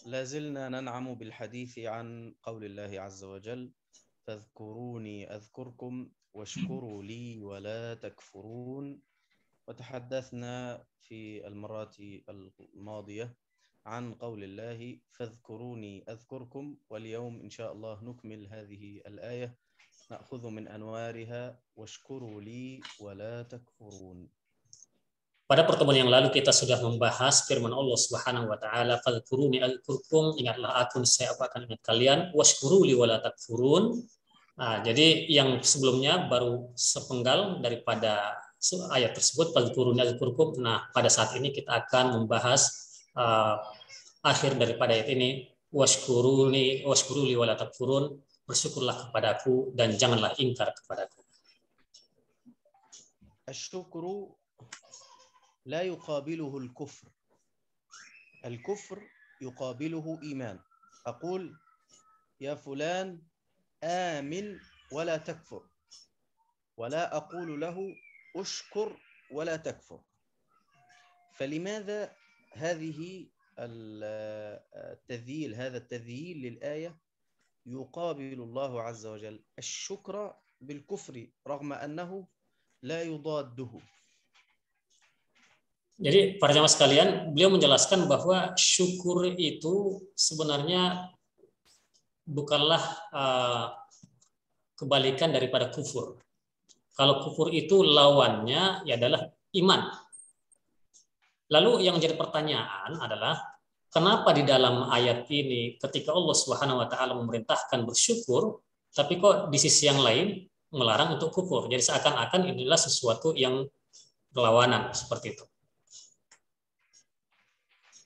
لازلنا ننعم بالحديث عن قول الله عز وجل فاذكروني أذكركم واشكروا لي ولا تكفرون. وتحدثنا في المرات الماضية عن قول الله فاذكروني أذكركم، واليوم إن شاء الله نكمل هذه الآية نأخذ من أنوارها واشكروا لي ولا تكفرون. Pada pertemuan yang lalu kita sudah membahas firman Allah Subhanahu wa taala, "Fadhkuruni adzkurkum", ingatlah aku niscaya aku akan ingat kalian, "Washkuru li wala takfurun". Nah, jadi yang sebelumnya baru sepenggal daripada ayat tersebut, "Fadhkuruni adzkurkum". Nah, pada saat ini kita akan membahas akhir daripada ayat ini, "Washkuru li wala takfurun", bersyukurlah kepadaku dan janganlah ingkar kepadaku. الشكر لا يقابله الكفر، الكفر يقابله إيمان. أقول يا فلان آمن ولا تكفر، ولا أقول له أشكر ولا تكفر. فلماذا هذه التذييل، هذا التذييل للآية يقابل الله عز وجل الشكر بالكفر رغم أنه لا يضاده؟ Jadi para jamaah sekalian, beliau menjelaskan bahwa syukur itu sebenarnya bukanlah kebalikan daripada kufur. Kalau kufur itu lawannya adalah iman. Lalu yang jadi pertanyaan adalah kenapa di dalam ayat ini ketika Allah Subhanahu wa taala memerintahkan bersyukur, tapi kok di sisi yang lain melarang untuk kufur. Jadi seakan-akan inilah sesuatu yang berlawanan seperti itu.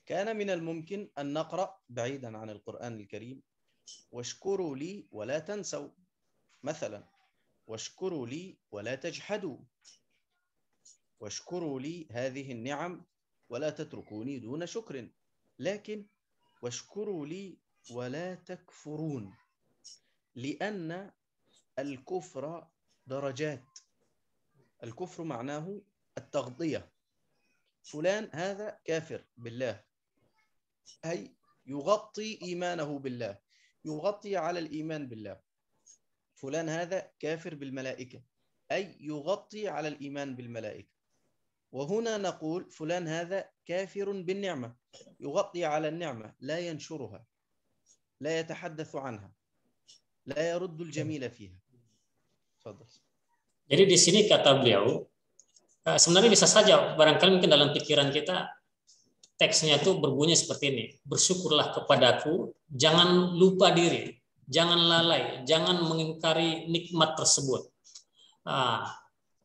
كان من الممكن أن نقرأ بعيدا عن القرآن الكريم واشكروا لي ولا تنسوا مثلا، واشكروا لي ولا تجحدوا، واشكروا لي هذه النعم ولا تتركوني دون شكر. لكن واشكروا لي ولا تكفرون، لأن الكفر درجات. الكفر معناه التغطية. فلان هذا كافر بالله، أي يغطي إيمانه بالله، يغطي على الإيمان بالله. فلان هذا كافر بالملائكة، أي يغطي على الإيمان بالملائكة. وهنا نقول فلان هذا كافر بالنعمة، يغطي على النعمة، لا ينشرها، لا يتحدث عنها، لا يرد الجميل فيها. تفضل. Jadi di sini kata beliau, sebenarnya bisa saja barangkali mungkin dalam pikiran kita teksnya itu berbunyi seperti ini, bersyukurlah kepadaku, jangan lupa diri, jangan lalai, jangan mengingkari nikmat tersebut.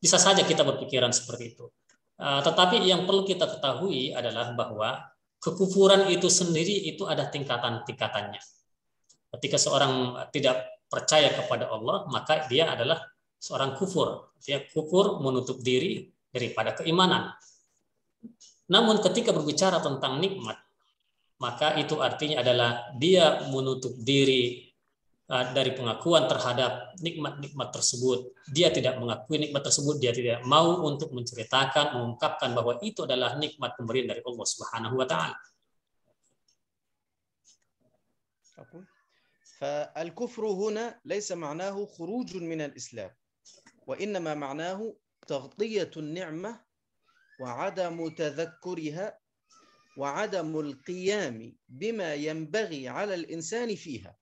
Bisa saja kita berpikiran seperti itu. Tetapi yang perlu kita ketahui adalah bahwa kekufuran itu sendiri itu ada tingkatan-tingkatannya. Ketika seorang tidak percaya kepada Allah, maka dia adalah seorang kufur. Dia kufur menutup diri daripada keimanan. Namun ketika berbicara tentang nikmat, maka itu artinya adalah dia menutup diri dari pengakuan terhadap nikmat-nikmat tersebut. Dia tidak mengakui nikmat tersebut, dia tidak mau untuk menceritakan, mengungkapkan bahwa itu adalah nikmat pemberian dari Allah Subhanahu wa taala. فالكفر هنا ليس معناه خروج من الإسلام، وإنما معناه تغطية النعمة وعدم تذكرها وعدم القيام بما ينبغي على الإنسان فيها.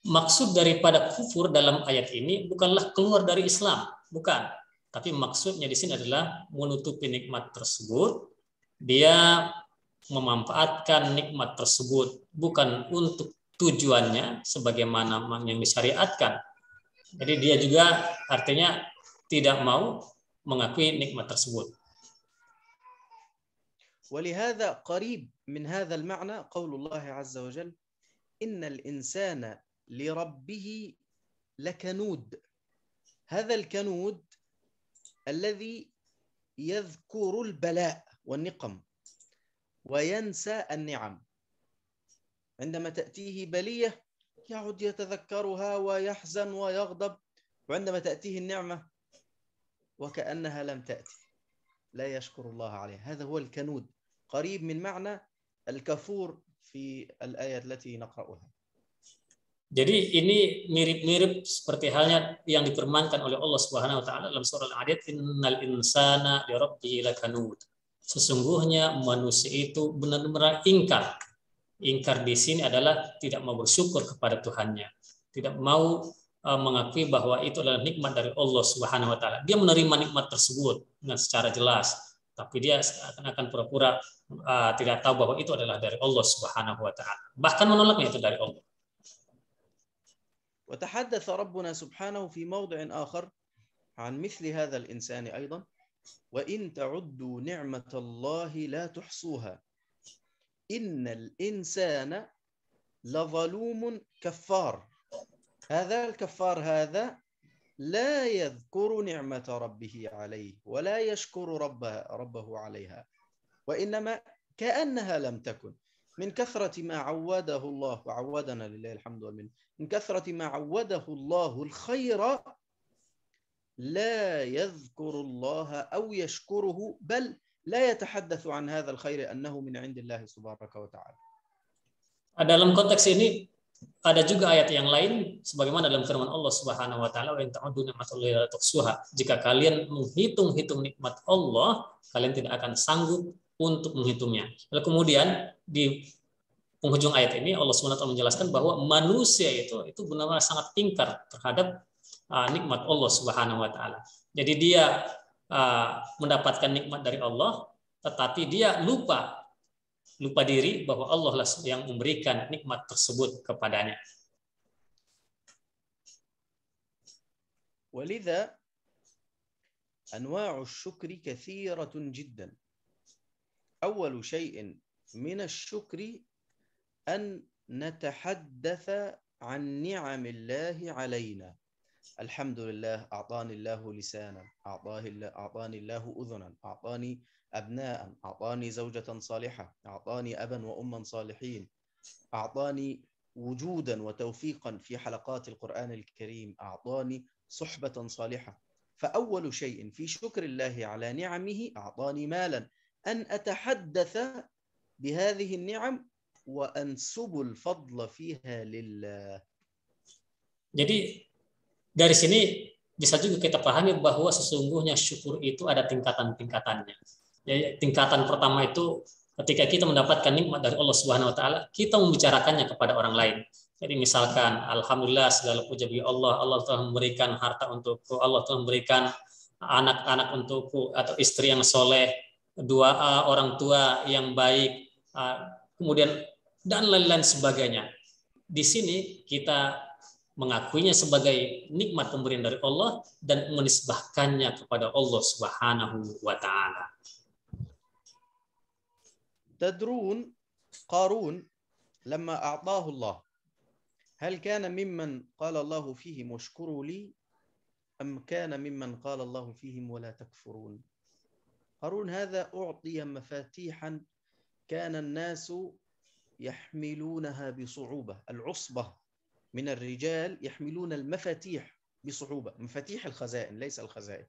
Maksud daripada kufur dalam ayat ini bukanlah keluar dari Islam, bukan. Tapi maksudnya di sini adalah menutupi nikmat tersebut. Dia memanfaatkan nikmat tersebut bukan untuk tujuannya sebagaimana yang disyariatkan. Jadi dia juga artinya tidak mau mengakui nikmat tersebut. ولهذا قريب من هذا المعنى قول الله عز وجل إن الإنسان لربه لكنود. هذا الكنود الذي يذكر البلاء والنقم وينسى النعم. عندما تأتيه بلية يعود يتذكرها ويحزن ويغضب، وعندما تأتيه النعمة وكأنها لم تأتي، لا يشكر الله عليها. هذا هو الكنود، قريب من معنى الكفور في الآية التي نقرأها. Jadi ini mirip-mirip seperti halnya yang difirmankan oleh Allah Subhanahu wa taala dalam surah Al-Adiyat, innal insana li rabbih lakanud. Sesungguhnya manusia itu benar-benar ingkar. Ingkar di sini adalah tidak mau bersyukur kepada Tuhannya, tidak mau mengakui bahwa itu adalah nikmat dari Allah Subhanahu wa taala. Dia menerima nikmat tersebut dengan secara jelas, tapi dia akan pura-pura tidak tahu bahwa itu adalah dari Allah Subhanahu wa taala. Bahkan menolaknya itu dari Allah. وتحدث ربنا سبحانه في موضع آخر عن مثل هذا الإنسان أيضا، وإن تعدوا نعمة الله لا تحصوها إن الإنسان لظلوم كفار. هذا الكفار هذا لا يذكر نعمة ربه عليه ولا يشكر ربه عليها، وإنما كأنها لم تكن، من كثرة ما عوده الله وعودنا لله الحمد والمنة، من كثرة ما عوده الله الخير لا يذكر الله أو يشكره، بل لا يتحدث عن هذا الخير أنه من عند الله سبحانه وتعالى. Dalam konteks ini ada juga ayat yang lain sebagaimana dalam firman Allah Subhanahu wa taala, "Wa in ta'uddu ni'matallahi la tuhsuha." Jika kalian menghitung-hitung nikmat Allah, kalian tidak akan sanggup untuk menghitungnya. Lalu kemudian di penghujung ayat ini Allah SWT menjelaskan bahwa manusia itu benar-benar sangat ingkar terhadap nikmat Allah Subhanahu wa taala. Jadi dia mendapatkan nikmat dari Allah, tetapi dia lupa diri bahwa Allah lah yang memberikan nikmat tersebut kepadanya. ولذا أنواع الشكر كثيرة جدا. أول شيء من الشكر أن نتحدث عن نعم الله علينا. الحمد لله أعطاني الله لسانا، أعطاني الله أذنا، أعطاني أبناء، أعطاني زوجة صالحة، أعطاني أبا وأما صالحين، أعطاني وجودا وتوفيقا في حلقات القرآن الكريم، أعطاني صحبة صالحة. فأول شيء في شكر الله على نعمه أعطاني مالا، أن أتحدث بهذه النعم وأنسب الفضل فيها لله. Jadi dari sini bisa juga kita pahami bahwa sesungguhnya syukur itu ada tingkatan-tingkatannya. Jadi, tingkatan pertama itu ketika kita mendapatkan nikmat dari Allah Subhanahu wa taala, kita membicarakannya kepada orang lain. Jadi misalkan alhamdulillah segala puji bagi Allah, Allah telah memberikan harta untukku, Allah telah memberikan anak-anak untukku atau istri yang soleh, dua orang tua yang baik, kemudian dan lain-lain sebagainya. Di sini kita mengakuinya sebagai nikmat pemberian dari Allah dan menisbahkannya kepada Allah Subhanahu wa taala. تدرون قارون لما أعطاه الله هل كان ممن قال الله فيهم اشكروا لي أم كان ممن قال الله فيهم ولا تكفرون؟ قارون هذا أعطي مفاتيحا كان الناس يحملونها بصعوبة، العصبة من الرجال يحملون المفاتيح بصعوبة، مفاتيح الخزائن ليس الخزائن،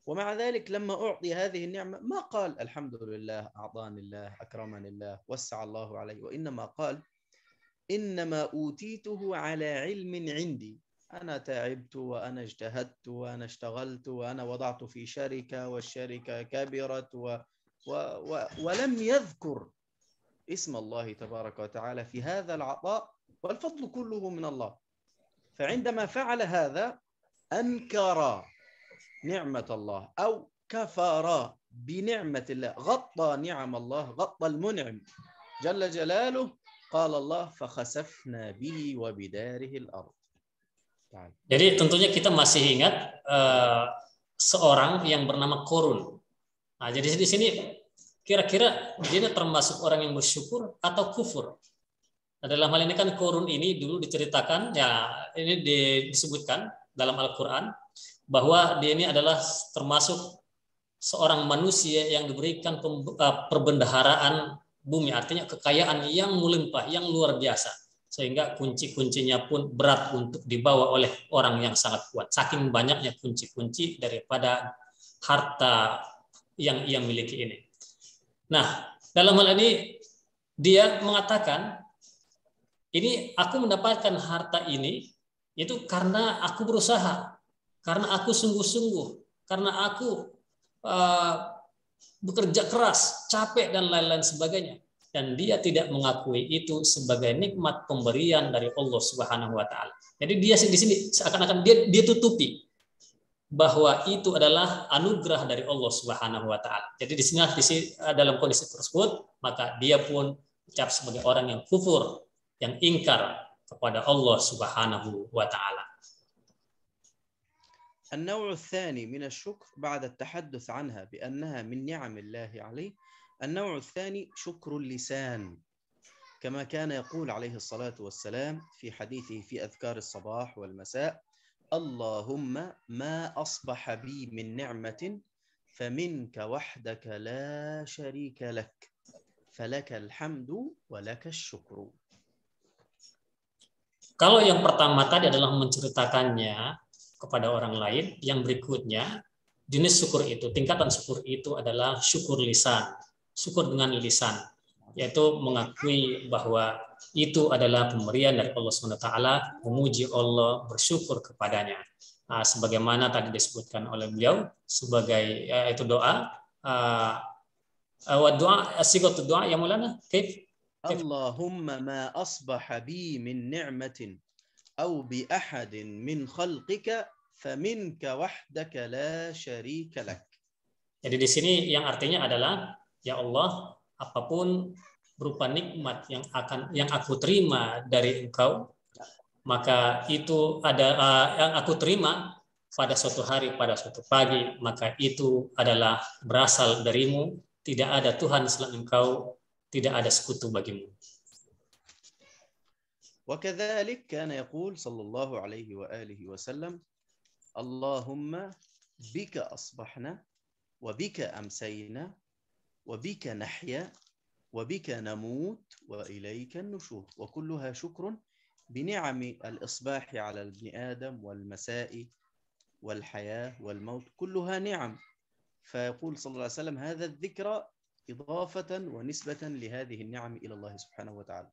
ومع ذلك لما أعطي هذه النعمة ما قال الحمد لله أعطاني الله أكرمني الله وسع الله عليه، وإنما قال إنما أوتيته على علم عندي، أنا تعبت وأنا اجتهدت وأنا اشتغلت وأنا وضعت في شركة والشركة كبرت ولم يذكر اسم الله تبارك وتعالى في هذا العطاء، والفضل كله من الله. فعندما فعل هذا أنكر نعمة الله أو كفر بنعمة الله، غطى نعم الله، غطى المنعم جل جلاله. قال الله فخسفنا به وبداره الأرض. Jadi tentunya kita masih ingat seorang yang bernama Qarun. Nah, jadi di sini kira-kira dia termasuk orang yang bersyukur atau kufur? Nah, dalam hal ini kan Qarun ini dulu diceritakan, ya ini disebutkan dalam Al-Quran bahwa dia ini adalah termasuk seorang manusia yang diberikan perbendaharaan bumi, artinya kekayaan yang melimpah, yang luar biasa, sehingga kunci-kuncinya pun berat untuk dibawa oleh orang yang sangat kuat, saking banyaknya kunci-kunci daripada harta yang ia miliki ini. Nah, dalam hal ini dia mengatakan, ini aku mendapatkan harta ini itu karena aku berusaha, karena aku sungguh-sungguh, karena aku bekerja keras, capek dan lain-lain sebagainya. Dan dia tidak mengakui itu sebagai nikmat pemberian dari Allah Subhanahu wa taala. Jadi dia di sini seakan-akan dia tutupi bahwa itu adalah anugerah dari Allah Subhanahu wa taala. Jadi di sini dalam kondisi tersebut maka dia pun dicap sebagai orang yang kufur, yang ingkar kepada Allah Subhanahu wa taala. النوع الثاني من الشكر بعد التحدث عنها بأنها من نعم الله عليه، النوع الثاني شكر اللسان، كما كان يقول عليه الصلاة والسلام في حديثه في أذكار الصباح والمساء: اللهم ما أصبح بي من نعمة فمنك وحدك لا شريك لك فلك الحمد ولك الشكر. Kalau yang pertama tadi adalah menceritakannya kepada orang lain, yang berikutnya jenis syukur itu, tingkatan syukur itu adalah syukur lisan, syukur dengan lisan, yaitu mengakui bahwa itu adalah pemberian dari Allah SWT, memuji Allah, bersyukur kepadanya. Nah, sebagaimana tadi disebutkan oleh beliau sebagai itu doa, doa sigat doa ya Maulana, Allahumma ma asbaha bi min ni'matin أو بأحد من خلقك فمنك وحدك لا شريك لك. Jadi di sini yang artinya adalah, ya Allah, apapun berupa nikmat yang aku terima dari Engkau, maka itu yang aku terima pada suatu hari, pada suatu pagi, maka itu adalah berasal darimu. Tidak ada Tuhan selain Engkau, tidak ada sekutu bagimu. وكذلك كان يقول صلى الله عليه وآله وسلم: اللهم بك أصبحنا وبك أمسينا وبك نحيا وبك نموت وإليك النشور. وكلها شكر بنعم الإصباح على ابن آدم والمساء والحياة والموت، كلها نعم. فيقول صلى الله عليه وسلم: هذا الذكر إضافة ونسبة لهذه النعم إلى الله سبحانه وتعالى.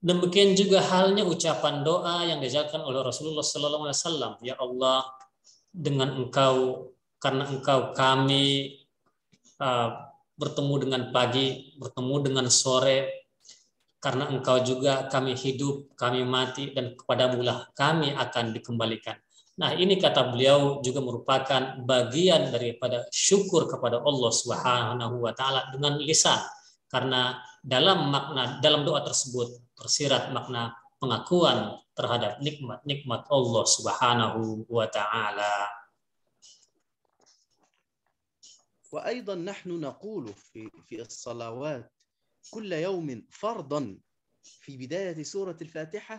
Demikian juga halnya ucapan doa yang diajarkan oleh Rasulullah SAW. Ya Allah, dengan Engkau, karena Engkau kami bertemu dengan pagi, bertemu dengan sore, karena Engkau juga kami hidup, kami mati, dan kepadamu-lah kami akan dikembalikan. Nah, ini kata beliau juga merupakan bagian daripada syukur kepada Allah Subhanahu wa taala dengan lisan. Karena dalam doa tersebut tersirat makna pengakuan terhadap nikmat-nikmat Allah Subhanahu wa taala. وأيضا نحن نقول في الصلوات كل يوم فرضا في بداية سورة الفاتحة: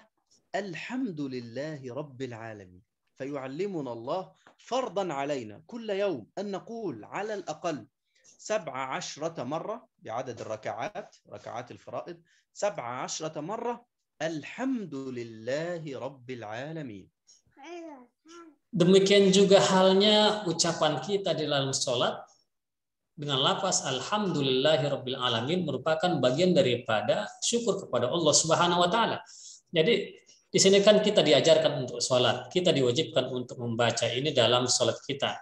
الحمد لله رب العالمين. فيعلمنا الله فرضا علينا كل يوم أن نقول على الأقل 17 مرة بعدد ركعات الفرائض 17 مرة الحمد لله رب العالمين. Demikian juga halnya ucapan kita di dalam sholat dengan lafaz alhamdulillahirabbil alamin merupakan bagian daripada syukur kepada Allah Subhanahu wa taala. Jadi di sini kan kita diajarkan untuk sholat, kita diwajibkan untuk membaca ini dalam sholat kita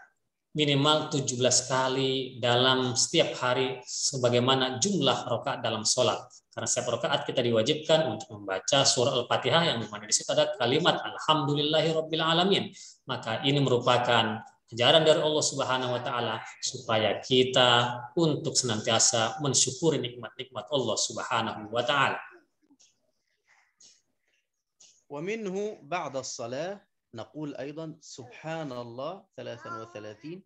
minimal 17 kali dalam setiap hari sebagaimana jumlah rakaat dalam sholat. Karena setiap rakaat kita diwajibkan untuk membaca surah Al-Fatihah yang dimana di situ ada kalimat alhamdulillahirabbil alamin. Maka ini merupakan ajaran dari Allah Subhanahu wa taala supaya kita untuk senantiasa mensyukuri nikmat-nikmat Allah Subhanahu wa taala. ومنه بعد الصلاة نقول أيضا سبحان الله 33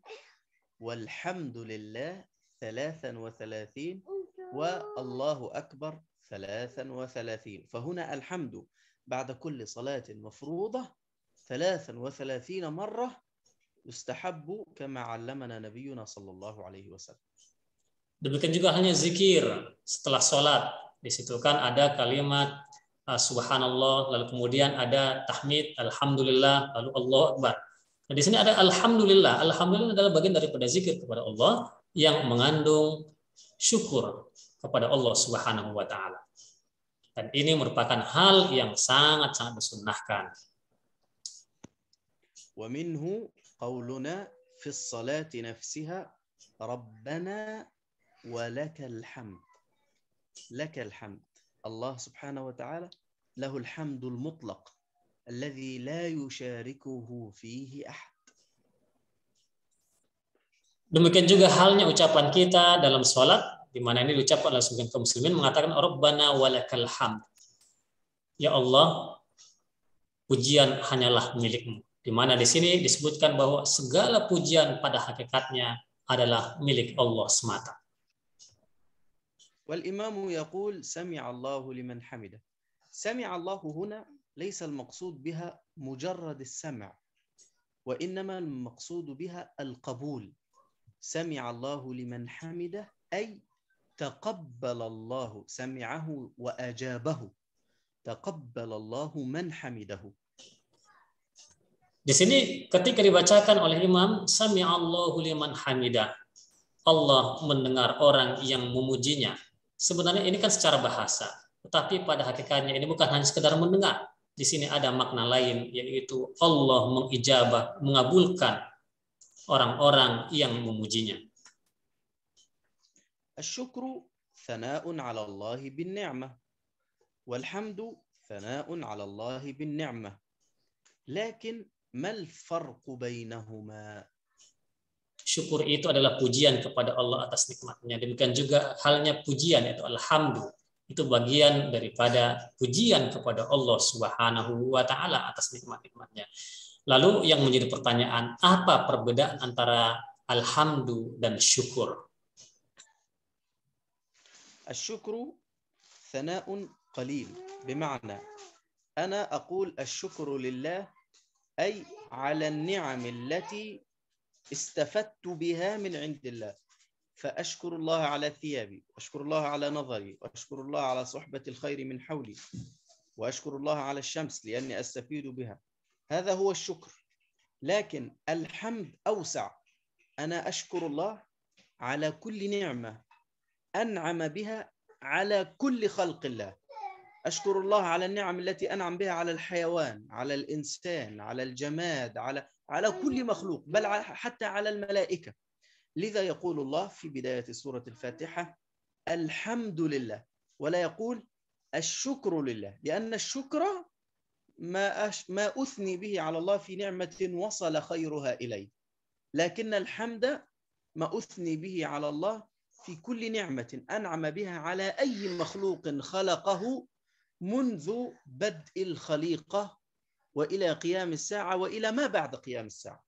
والحمد لله 33 والله أكبر 33. فهنا الحمد بعد كل صلاة مفروضة 33 مرة يستحب كما علمنا نبينا صلى الله عليه وسلم. Demikian juga halnya zikir setelah sholat. Di situ kan ada kalimat subhanallah, lalu kemudian ada tahmid, alhamdulillah, lalu Allahu akbar. Nah, di sini ada alhamdulillah. Alhamdulillah adalah bagian daripada zikir kepada Allah yang mengandung syukur. kepada Allah Subhanahu wa taala. Dan ini merupakan hal yang sangat-sangat disunnahkan. ومنه قولنا في الصلاة نفسها ربنا ولك الحمد. لك الحمد. الله سبحانه وتعالى له الحمد المطلق الذي لا يشاركه فيه أحد. Demikian juga halnya ucapan kita dalam sholat, di mana ini diucapkan oleh sebagian kaum muslimin mengatakan Rabbana walakal hamd. Ya Allah, pujian hanyalah milikmu. Di mana di sini disebutkan bahwa segala pujian pada hakikatnya adalah milik Allah semata. والإمام يقول سمع الله لمن حمده. سمع الله هنا ليس المقصود بها مجرد السمع، وإنما المقصود بها القبول. سمع الله لمن حمده أي تقبل الله سمعه وأجابه. تقبل الله من حمده. Di sini ketika dibacakan oleh imam sami'allahu liman hamidah, Allah mendengar orang yang memujinya. Sebenarnya ini kan secara bahasa, tetapi pada hakikatnya ini bukan hanya sekedar mendengar. Di sini ada makna lain, yaitu Allah mengijabah, mengabulkan orang-orang yang memujinya. الشكر ثناء على الله بالنعمة، والحمد ثناء على الله بالنعمة، لكن ما الفرق بينهما؟ Syukur itu adalah pujian kepada Allah atas nikmatnya. Demikian juga halnya pujian, yaitu alhamdu. Itu bagian daripada pujian kepada Allah Subhanahu wa taala atas nikmat-nikmatnya. Lalu yang menjadi pertanyaan, apa perbedaan antara alhamdu dan syukur? الشكر ثناء قليل، بمعنى أنا أقول الشكر لله أي على النعم التي استفدت بها من عند الله، فأشكر الله على ثيابي، وأشكر الله على نظري، وأشكر الله على صحبة الخير من حولي، وأشكر الله على الشمس لأني أستفيد بها. هذا هو الشكر. لكن الحمد أوسع، أنا أشكر الله على كل نعمة أنعم بها على كل خلق الله. أشكر الله على النعم التي أنعم بها على الحيوان، على الإنسان، على الجماد، على كل مخلوق، بل حتى على الملائكة. لذا يقول الله في بداية سورة الفاتحة الحمد لله، ولا يقول الشكر لله، لأن الشكر ما أثني به على الله في نعمة وصل خيرها إلي، لكن الحمد ما أثني به على الله في كل نعمة أنعم بها على أي مخلوق خلقه منذ بدء الخليقة وإلى قيام الساعة وإلى ما بعد قيام الساعة.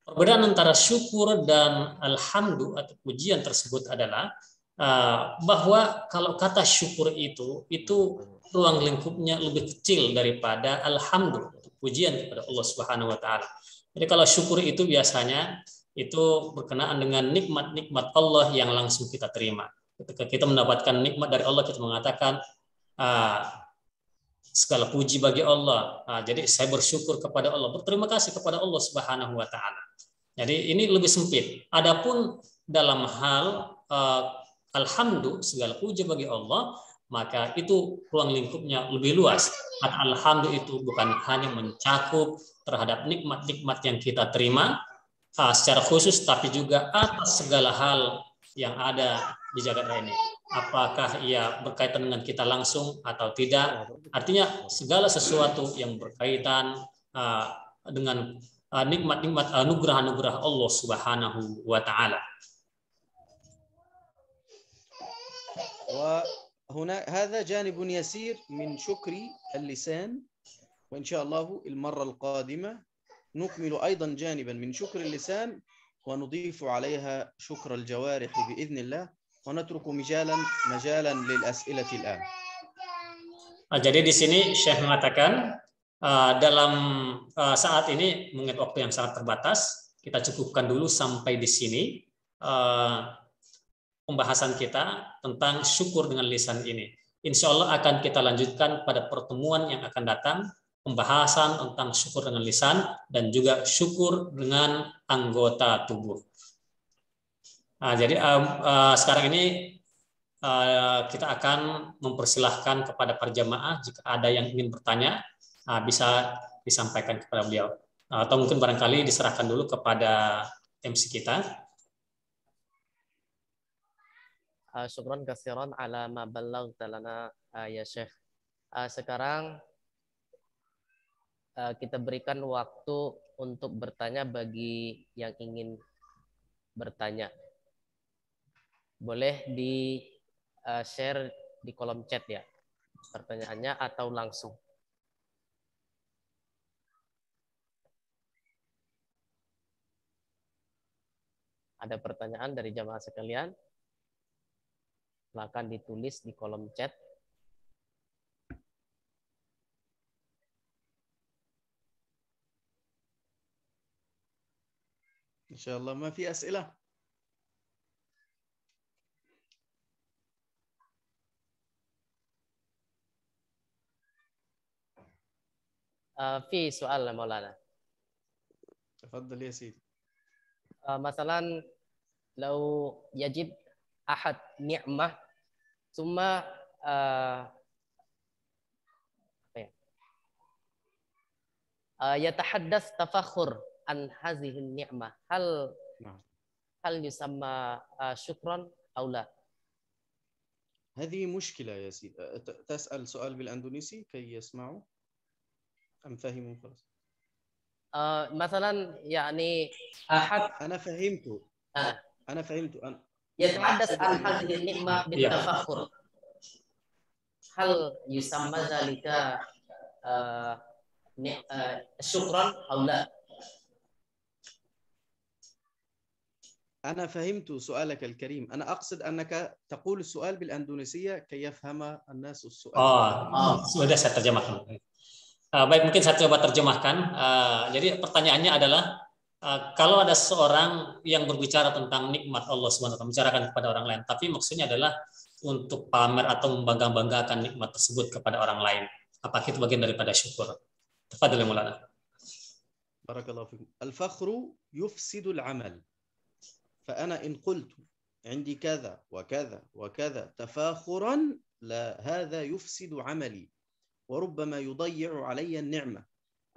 Perbedaan antara syukur dan alhamdu atau pujian tersebut adalah bahwa kalau kata syukur itu ruang lingkupnya lebih kecil daripada alhamdu, pujian kepada Allah Subhanahu wa taala. Jadi kalau syukur itu biasanya itu berkenaan dengan nikmat-nikmat Allah yang langsung kita terima. Ketika kita mendapatkan nikmat dari Allah, kita mengatakan segala puji bagi Allah. Jadi saya bersyukur kepada Allah, berterima kasih kepada Allah Subhanahu wa taala. Jadi ini lebih sempit. Adapun dalam hal alhamdu, segala puji bagi Allah, maka itu ruang lingkupnya lebih luas. Alhamdu itu bukan hanya mencakup terhadap nikmat-nikmat yang kita terima secara khusus, tapi juga atas segala hal yang ada di jagat raya ini. Apakah ia berkaitan dengan kita langsung atau tidak? Artinya segala sesuatu yang berkaitan dengan nikmat-nikmat anugerah-anugerah Allah Subhanahu wa taala. وهنا هذا جانب يسير من شكر اللسان، وإن شاء الله المرة القادمة نكمل أيضا جانبا من شكر اللسان ونضيف عليها شكر الجوارح بإذن الله، ونترك مجالا للأسئلة الآن. Jadi di sini Syekh mengatakan dalam saat ini mengingat waktu yang sangat terbatas, kita cukupkan dulu sampai di sini pembahasan kita tentang syukur dengan lisan ini. Insya Allah akan kita lanjutkan pada pertemuan yang akan datang, pembahasan tentang syukur dengan lisan dan juga syukur dengan anggota tubuh. Jadi sekarang ini kita akan mempersilahkan kepada para jamaah jika ada yang ingin bertanya bisa disampaikan kepada beliau atau mungkin barangkali diserahkan dulu kepada MC kita. Syukran kasiran ala ma ballaghta lana ya Syekh. Sekarang kita berikan waktu untuk bertanya bagi yang ingin bertanya. Boleh di share di kolom chat ya pertanyaannya atau langsung. Ada pertanyaan dari jamaah sekalian? Silakan ditulis di kolom chat. Insyaallah ma fi as'ilah. في سؤال يا مولانا. تفضل يا سيدي. مثلا لو يجد أحد نعمة ثم يتحدث تفخر عن هذه النعمة هل يسمى شكرا أو لا؟ هذه مشكلة يا سيدي. تسأل سؤال بالأندونيسي كي يسمعوا أم فهموا خلاص؟ مثلا يعني أحد أنا فهمت يتحدث عن هذه النعمة بالتفخر هل يسمى ذلك شكرا أو لا؟ أنا فهمت سؤالك الكريم. أنا أقصد أنك تقول السؤال بالأندونيسية كي يفهم الناس السؤال. Sudah saya terjemahkan. Baik, mungkin saya coba terjemahkan. Jadi pertanyaannya adalah kalau ada seorang yang berbicara tentang nikmat Allah SWT, membicarakan kepada orang lain, tapi maksudnya adalah untuk pamer atau membangga-banggakan nikmat tersebut kepada orang lain. Apakah itu bagian daripada syukur? Tafadhal ya Maulana. Barakallahu fikum. Al-fakhru yufsidul amal. فأنا إن قلت عندي كذا وكذا وكذا تفاخرا لا هذا يفسد عملي وربما يضيع علي النعمة.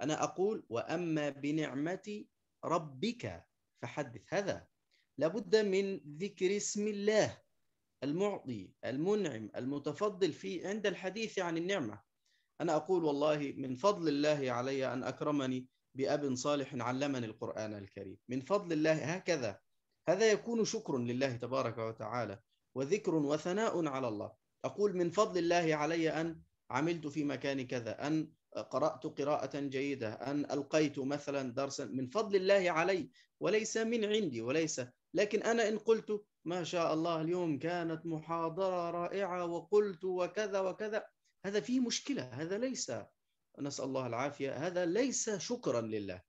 أنا أقول وأما بنعمة ربك فحدث. هذا لابد من ذكر اسم الله المعطي المنعم المتفضل في عند الحديث عن النعمة. أنا أقول والله من فضل الله علي أن أكرمني بأب صالح علمني القرآن الكريم. من فضل الله هكذا. هذا يكون شكر لله تبارك وتعالى وذكر وثناء على الله. أقول من فضل الله علي أن عملت في مكان كذا، أن قرأت قراءة جيدة، أن ألقيت مثلا درسا، من فضل الله علي وليس من عندي وليس. لكن أنا إن قلت ما شاء الله اليوم كانت محاضرة رائعة وقلت وكذا وكذا، هذا فيه مشكلة. هذا ليس، نسأل الله العافية، هذا ليس شكرا لله،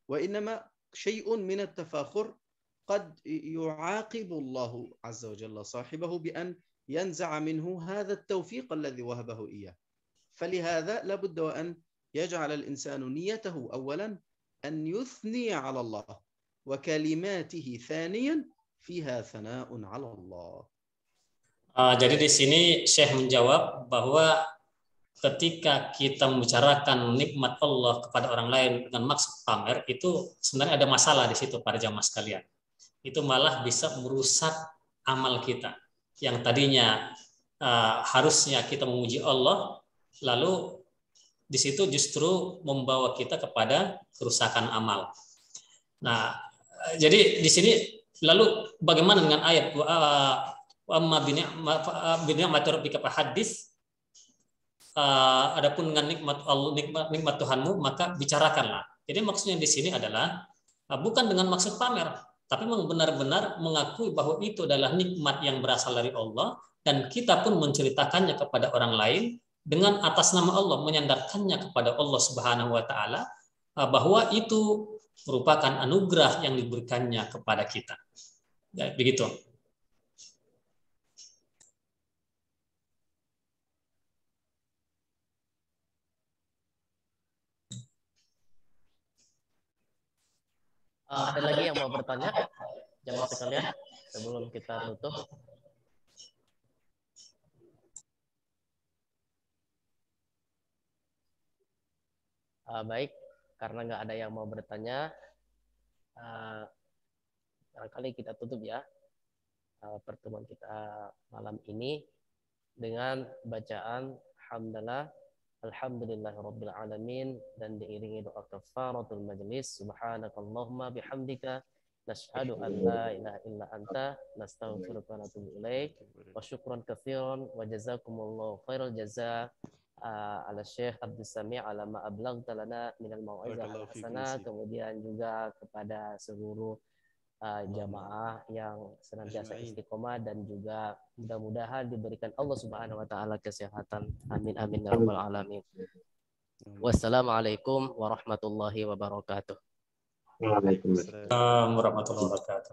وإنما شيء من التفاخر قد يعاقب الله عز وجل صاحبه بأن ينزع منه هذا التوفيق الذي وهبه إياه. فلهذا لابد وأن يجعل الإنسان نيته أولا أن يثني على الله وكلماته ثانيا فيها ثناء على الله. Jadi di sini Syekh menjawab bahwa ketika kita membicarakan nikmat Allah kepada orang lain dengan maksud pamer, itu sebenarnya ada masalah di situ para jamaah sekalian. Itu malah bisa merusak amal kita yang tadinya harusnya kita memuji Allah, lalu di situ justru membawa kita kepada kerusakan amal. Nah, jadi di sini lalu bagaimana dengan ayat amma bini'mati rabbika fahadits, adapun dengan nikmat Allah, nikmat Tuhanmu maka bicarakanlah. Jadi maksudnya di sini adalah bukan dengan maksud pamer, tapi memang benar-benar mengakui bahwa itu adalah nikmat yang berasal dari Allah dan kita pun menceritakannya kepada orang lain dengan atas nama Allah, menyandarkannya kepada Allah Subhanahu wa taala bahwa itu merupakan anugerah yang diberikannya kepada kita. Ya, begitu. Ada lagi yang mau bertanya? jamaah sekalian, sebelum kita tutup. Baik, karena nggak ada yang mau bertanya, barangkali kita tutup ya pertemuan kita malam ini dengan bacaan Alhamdulillahirabbil alamin dan diiringi doa kafaratul majlis. Subhanakallahumma bihamdika nashhadu an la ilaha illa anta nastaghfiruka wa natubu ilaik. Wa syukran katsiran wa jazakumullahu khairal jazaa ala Syekh Abdus Sami' ala ma ablaghta lana minal mau'izah al-hasanah. Kemudian juga kepada seluruh jamaah yang senantiasa istiqomah dan juga mudah-mudahan diberikan Allah Subhanahu wa taala kesehatan. Amin amin ya rabbal alamin. Wassalamualaikum warahmatullahi wabarakatuh. Waalaikumsalam warahmatullahi wabarakatuh.